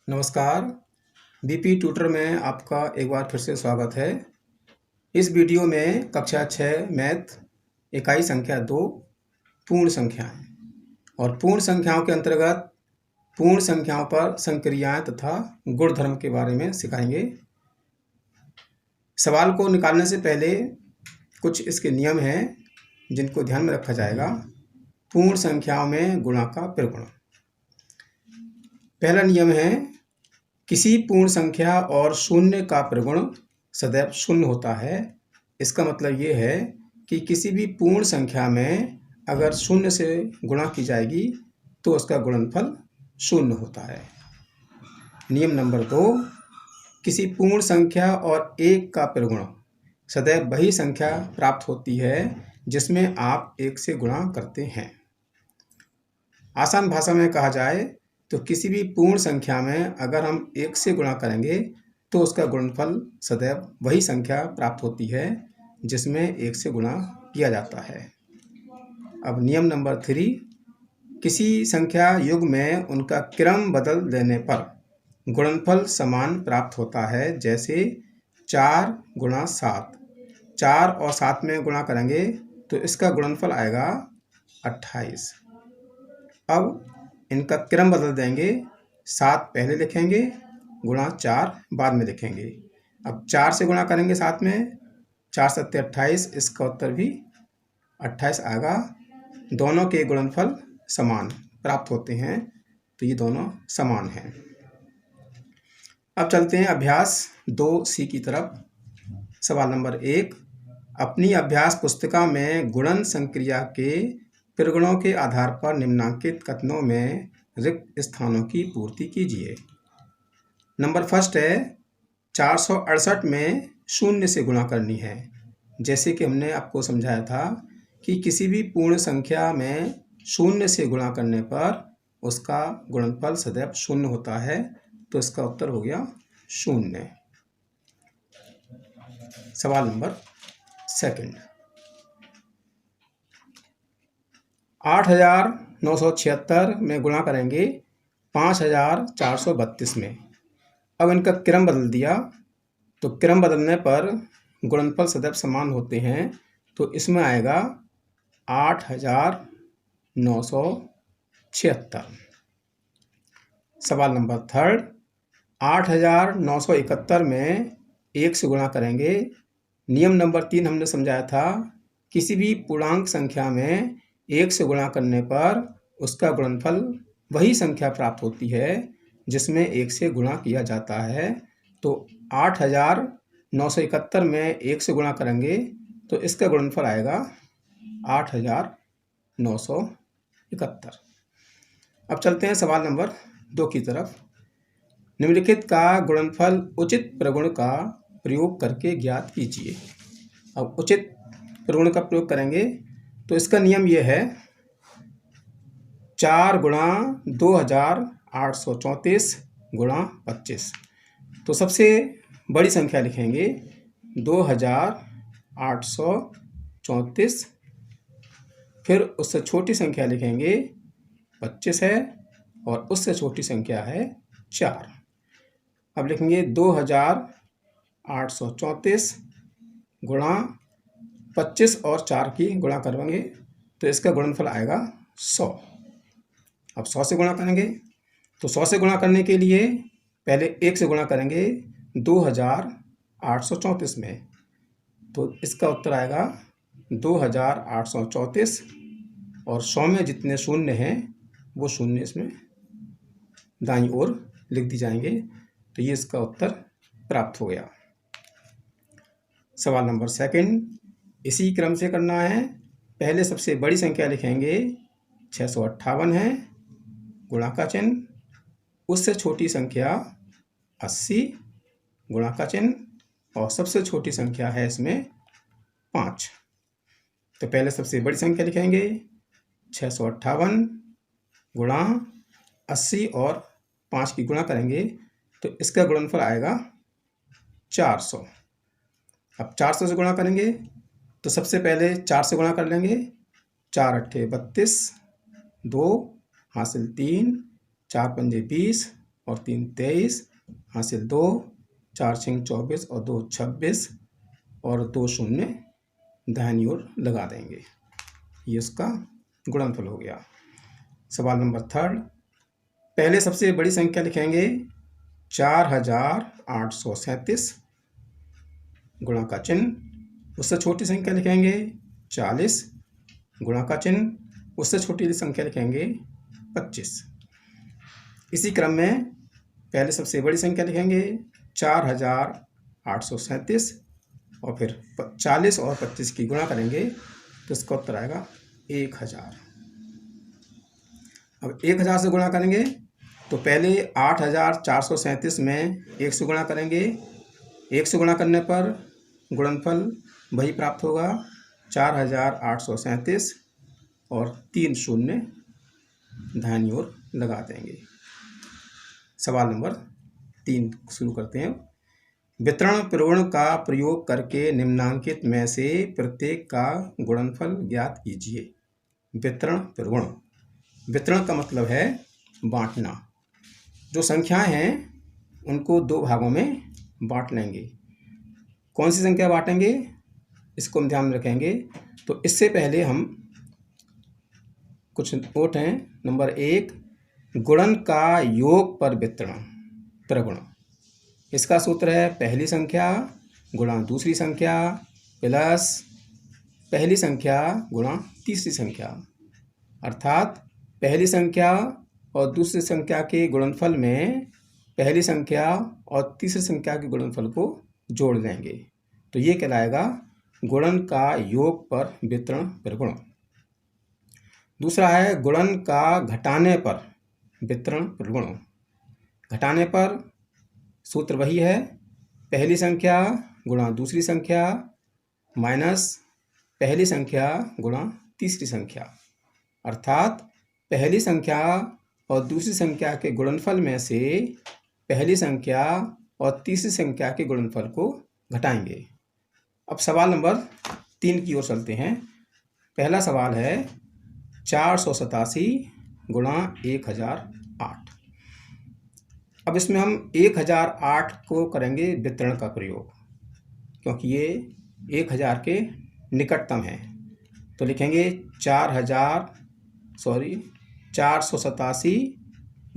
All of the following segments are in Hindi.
नमस्कार। बीपी ट्यूटर में आपका एक बार फिर से स्वागत है। इस वीडियो में कक्षा 6 मैथ इकाई संख्या 2 पूर्ण संख्याएं और पूर्ण संख्याओं के अंतर्गत पूर्ण संख्याओं पर संक्रियाएं तथा गुणधर्म के बारे में सिखाएंगे। सवाल को निकालने से पहले कुछ इसके नियम हैं जिनको ध्यान में रखा जाएगा। पूर्ण संख्याओं में गुणा का प्रगुण। पहला नियम है, किसी पूर्ण संख्या और शून्य का प्रगुण सदैव शून्य होता है। इसका मतलब ये है कि किसी भी पूर्ण संख्या में अगर शून्य से गुणा की जाएगी तो उसका गुणनफल शून्य होता है। नियम नंबर 2, किसी पूर्ण संख्या और एक का प्रगुण सदैव वही संख्या प्राप्त होती है जिसमें आप एक से गुणा करते हैं। आसान भाषा में कहा जाए तो किसी भी पूर्ण संख्या में अगर हम एक से गुणा करेंगे तो उसका गुणनफल सदैव वही संख्या प्राप्त होती है जिसमें एक से गुणा किया जाता है। अब नियम नंबर 3, किसी संख्या युग्म में उनका क्रम बदल देने पर गुणनफल समान प्राप्त होता है। जैसे 4 गुणा 7, 4 और 7 में गुणा करेंगे तो इसका गुणनफल आएगा 28। अब इनका क्रम बदल देंगे, 7 पहले लिखेंगे गुणा 4 बाद में लिखेंगे। अब 4 से गुणा करेंगे 7 में, 4 सत्ते 28, इसका उत्तर भी 28 आएगा। दोनों के गुणनफल समान प्राप्त होते हैं तो ये दोनों समान हैं। अब चलते हैं अभ्यास 2C की तरफ। सवाल नंबर 1, अपनी अभ्यास पुस्तिका में गुणन संक्रिया के प्रगुणों के आधार पर निम्नांकित कथनों में रिक्त स्थानों की पूर्ति कीजिए। नंबर फर्स्ट है, 468 में शून्य से गुणा करनी है। जैसे कि हमने आपको समझाया था कि किसी भी पूर्ण संख्या में शून्य से गुणा करने पर उसका गुणनफल सदैव शून्य होता है, तो इसका उत्तर हो गया 0। सवाल नंबर 2, 8,976 में गुणा करेंगे 5,432 में। अब इनका क्रम बदल दिया तो क्रम बदलने पर गुणनफल सदैव समान होते हैं, तो इसमें आएगा 8,976। सवाल नंबर 3, 8,971 में 1 से गुणा करेंगे। नियम नंबर 3 हमने समझाया था, किसी भी पूर्णांक संख्या में 1 से गुणा करने पर उसका गुणनफल वही संख्या प्राप्त होती है जिसमें 1 से गुणा किया जाता है। तो 8,971 में 1 से गुणा करेंगे तो इसका गुणनफल आएगा 8,971। अब चलते हैं सवाल नंबर 2 की तरफ। निम्नलिखित का गुणनफल उचित प्रगुण का प्रयोग करके ज्ञात कीजिए। अब उचित प्रगुण का प्रयोग करेंगे तो इसका नियम यह है, 4 गुणा 2,834 गुणा 25। तो सबसे बड़ी संख्या लिखेंगे 2,834, फिर उससे छोटी संख्या लिखेंगे 25 है और उससे छोटी संख्या है 4। अब लिखेंगे 2,834 गुणा 25 और 4 की गुणा करेंगे तो इसका गुणनफल आएगा 100। अब 100 से गुणा करेंगे तो 100 से गुणा करने के लिए पहले 1 से गुणा करेंगे 2,834 में, तो इसका उत्तर आएगा 2,834 और 100 में जितने शून्य हैं वो शून्य इसमें दाईं ओर लिख दी जाएंगे, तो ये इसका उत्तर प्राप्त हो गया। सवाल नंबर 2, इसी क्रम से करना है। पहले सबसे बड़ी संख्या लिखेंगे 658 है, गुणा का चिन्ह, उससे छोटी संख्या 80 गुणा का चिन्ह, और सबसे छोटी संख्या है इसमें 5। तो पहले सबसे बड़ी संख्या लिखेंगे 658 गुणा 80 और 5 की गुणा करेंगे तो इसका गुणनफल आएगा 400। अब 400 से गुणा करेंगे तो सबसे पहले 4 से गुणा कर लेंगे, 4 अट्ठे 32, 2 हासिल 3, 4 पंजे 20, और 3 23 हासिल 2, 4 6 24 और 2 26 और 2 शून्य दाहिनी ओर लगा देंगे। ये इसका गुणनफल हो गया। सवाल नंबर 3, पहले सबसे बड़ी संख्या लिखेंगे 4837 गुणा का चिन्ह, उससे छोटी संख्या लिखेंगे 40 गुणा का चिन्ह, उससे छोटी संख्या लिखेंगे 25। इसी क्रम में पहले सबसे बड़ी संख्या लिखेंगे 4837 और फिर 40 और 25 की गुणा करेंगे तो इसका उत्तर आएगा 1000। अब 1000 से गुणा करेंगे तो पहले 8437 में 1 से गुणा करेंगे। 1 से गुणा करने पर गुणनफल वही प्राप्त होगा 4837 और 3 शून्य दाहिनी ओर लगा देंगे। सवाल नंबर 3 शुरू करते हैं। वितरण प्रगुण का प्रयोग करके निम्नांकित में से प्रत्येक का गुणनफल ज्ञात कीजिए। वितरण प्रगुण, वितरण का मतलब है बांटना। जो संख्याएं हैं उनको 2 भागों में बांट लेंगे। कौन सी संख्या बांटेंगे इसको हम ध्यान में रखेंगे। तो इससे पहले हम कुछ नोट हैं। नंबर 1, गुणन का योग पर वितरण प्रगुण। इसका सूत्र है पहली संख्या गुणा दूसरी संख्या प्लस पहली संख्या गुणा तीसरी संख्या, अर्थात पहली संख्या और दूसरी संख्या के गुणनफल में पहली संख्या और तीसरी संख्या के गुणनफल को जोड़ देंगे तो ये कहलाएगा गुणन का योग पर वितरण प्रगुण। दूसरा है गुणन का घटाने पर वितरण प्रगुण। घटाने पर सूत्र वही है पहली संख्या गुणा दूसरी संख्या माइनस पहली संख्या गुणा तीसरी संख्या, अर्थात पहली संख्या और दूसरी संख्या के गुणनफल में से पहली संख्या और तीसरी संख्या के गुणनफल को घटाएंगे। अब सवाल नंबर 3 की ओर चलते हैं। पहला सवाल है 487 गुणा 1008। अब इसमें हम 1008 को करेंगे वितरण का प्रयोग, क्योंकि ये 1000 के निकटतम है। तो लिखेंगे 487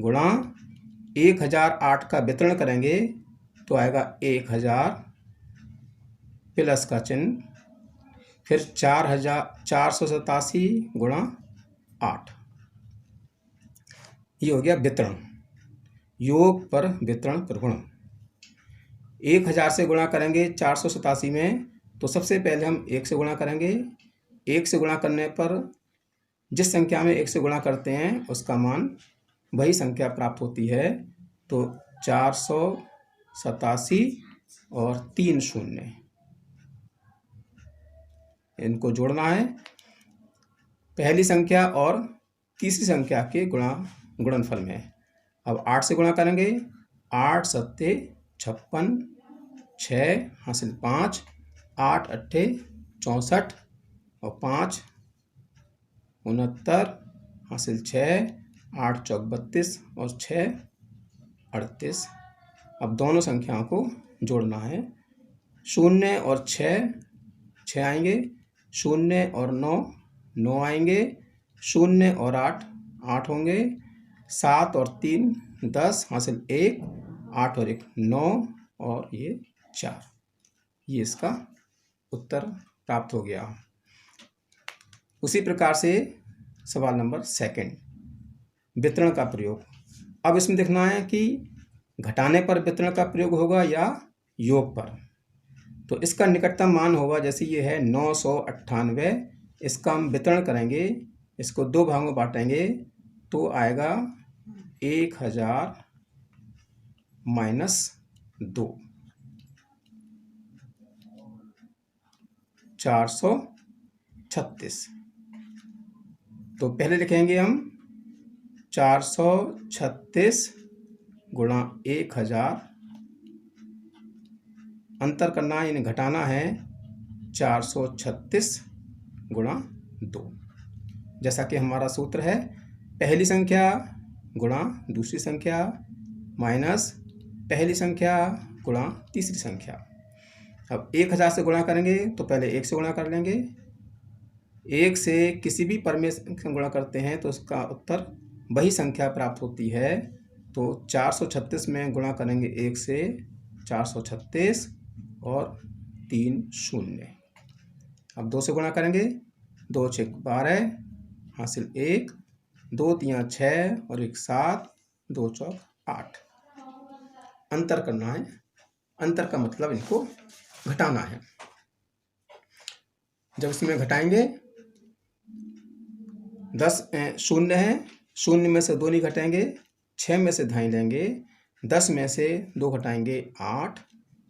गुणा 1008 का वितरण करेंगे तो आएगा 1000 प्लस का चिन्ह, फिर 487 गुणा 8। ये हो गया वितरण, योग पर वितरण प्रगुण। 1000 से गुणा करेंगे 487 में तो सबसे पहले हम 1 से गुणा करेंगे। 1 से गुणा करने पर जिस संख्या में 1 से गुणा करते हैं उसका मान वही संख्या प्राप्त होती है। तो 487 और 3 शून्य इनको जोड़ना है पहली संख्या और तीसरी संख्या के गुणनफल में। अब 8 से गुणा करेंगे, 8 सत्ते 56, 6 हासिल 5, 8 अट्ठे 64 और 5 69 हासिल 6, 8 चौक 32 और 6 38। अब दोनों संख्याओं को जोड़ना है। 0 और 6 आएंगे, 0 और 9 आएंगे, 0 और 8 होंगे, 7 और 3 10 हासिल 1, 8 और 1 9 और ये 4। ये इसका उत्तर प्राप्त हो गया। उसी प्रकार से सवाल नंबर 2, वितरण का प्रयोग। अब इसमें देखना है कि घटाने पर वितरण का प्रयोग होगा या योग पर। तो इसका निकटतम मान होगा, जैसे ये है 998, इसका हम वितरण करेंगे, इसको 2 भागों में बांटेंगे तो आएगा 1000 माइनस 2, 436। तो पहले लिखेंगे हम 436 गुणा 1000, अंतर करना है यानी घटाना है 436 गुणा 2। जैसा कि हमारा सूत्र है पहली संख्या गुणा दूसरी संख्या माइनस पहली संख्या गुणा तीसरी संख्या। अब 1000 से गुणा करेंगे तो पहले 1 से गुणा कर लेंगे। 1 से किसी भी परमेय संख्या गुणा करते हैं तो उसका उत्तर वही संख्या प्राप्त होती है। तो 436 में गुणा करेंगे 1 से 436 और 3 शून्य। अब 2 से गुणा करेंगे, 2 6 12 हासिल 1, 2 3 6 और 1 7, 2 4 8। अंतर करना है। अंतर का मतलब इनको घटाना है। जब इसमें घटाएंगे 10 शून्य है, शून्य में से 2 नहीं घटाएंगे, 6 में से धाई लेंगे, 10 में से 2 घटाएंगे 8,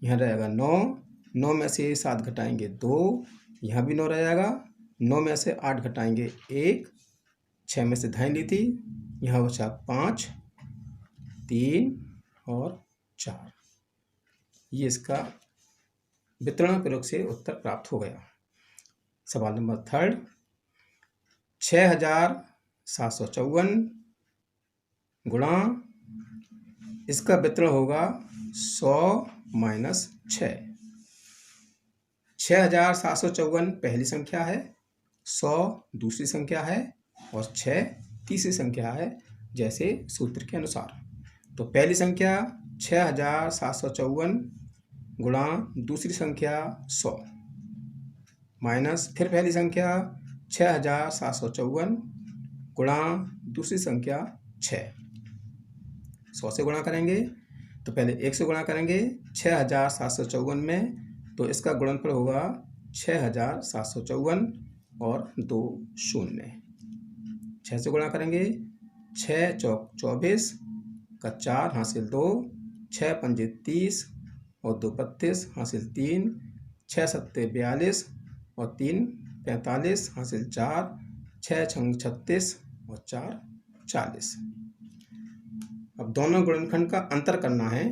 यहाँ रहेगा 9, 9 में से 7 घटाएंगे 2, यहाँ भी 9 रहेगा, 9 में से 8 घटाएंगे 1, 6 में से धाई ली थी, यहाँ बचा 5, 3 और 4। ये इसका वितरण प्रयोग से उत्तर प्राप्त हो गया। सवाल नंबर 3, 6754 गुणा इसका वितरण होगा 100 माइनस 6। 6754 पहली संख्या है, 100 दूसरी संख्या है और 6 तीसरी संख्या है, जैसे सूत्र के अनुसार। तो पहली संख्या 6754 गुणा दूसरी संख्या 100 माइनस फिर पहली संख्या 6754 गुणा दूसरी संख्या 6। 100 से गुणा करेंगे तो पहले 1 से गुणा करेंगे 6754 में, तो इसका गुणनफल होगा 6754 और 2 शून्य। 6 से गुणा करेंगे, 6 चौक 24 का 4 हासिल 2, 6 पंजे 30 और 2 32 हासिल 3, 6 सत्ते 42 और 3 45 हासिल 4, 6 छंग 36 और 4 40। अब दोनों गुणनखंड का अंतर करना है।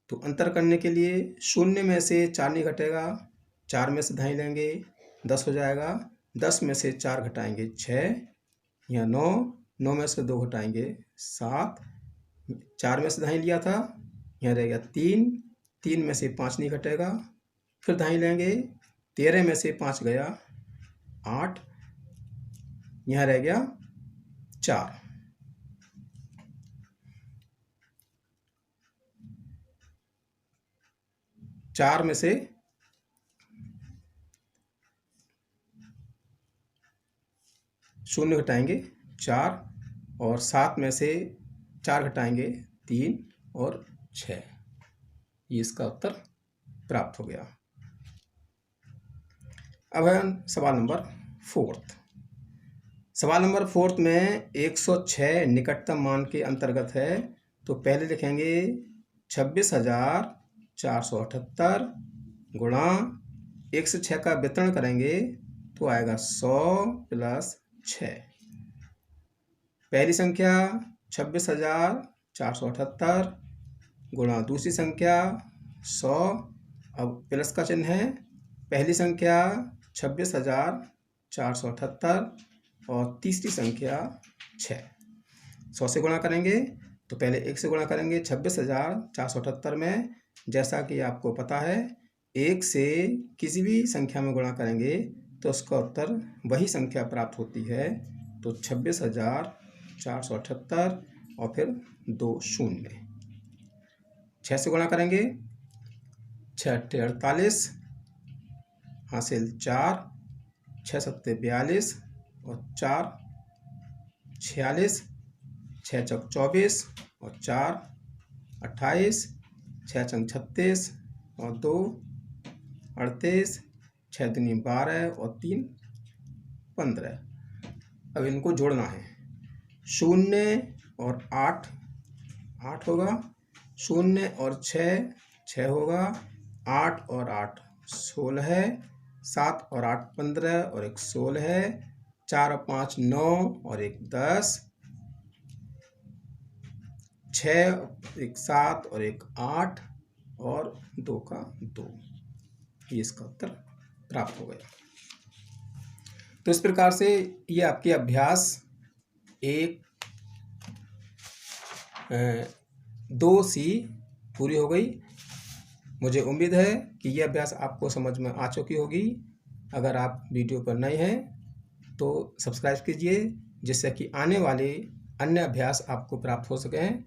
तो अंतर करने के लिए शून्य में से 4 नहीं घटेगा, 4 में से धाई लेंगे 10 हो जाएगा, 10 में से 4 घटाएंगे 6, यहाँ 9, 9 में से 2 घटाएंगे 7, 4 में से धाई लिया था, यहाँ रहेगा 3, 3 में से 5 नहीं घटेगा, फिर धाई लेंगे, 13 में से 5 गया 8, यहाँ रह गया 4। 4 में से 0 घटाएंगे 4 और 7 में से 4 घटाएंगे 3 और 6। ये इसका उत्तर प्राप्त हो गया। अब है सवाल नंबर 4। सवाल नंबर 4 में 106 निकटतम मान के अंतर्गत है। तो पहले लिखेंगे 26,478 गुणा 1 से 6 का वितरण करेंगे तो आएगा 100 प्लस 6। पहली संख्या 26,478 गुणा दूसरी संख्या 100। अब प्लस का चिन्ह है, पहली संख्या 26,478 और तीसरी संख्या 6। 100 से गुणा करेंगे तो पहले 1 से गुणा करेंगे 26,478 में। जैसा कि आपको पता है, 1 से किसी भी संख्या में गुणा करेंगे तो उसका उत्तर वही संख्या प्राप्त होती है। तो 26,478 और फिर 2 शून्य। 6 से गुणा करेंगे, 6 अट्ठे 48 हासिल 4, 6 सत्ते 42 और 4 46, 6 चौक 24 और 4 28, 6 चंग 36 और 2 38, 6 दूनी 12 और 3 15। अब इनको जोड़ना है। 0 और 8 8 होगा, 0 और 6 6 होगा, 8 और 8 16 है, 7 और 8 15 और 1 16 है, 4 और 5 9 और 1 10, 6 1 7 और 1 8 और 2 का 2। ये इसका उत्तर प्राप्त हो गया। तो इस प्रकार से ये आपके अभ्यास 1 2C पूरी हो गई। मुझे उम्मीद है कि यह अभ्यास आपको समझ में आ चुकी होगी। अगर आप वीडियो पर नए हैं तो सब्सक्राइब कीजिए, जिससे कि आने वाले अन्य अभ्यास आपको प्राप्त हो सकें।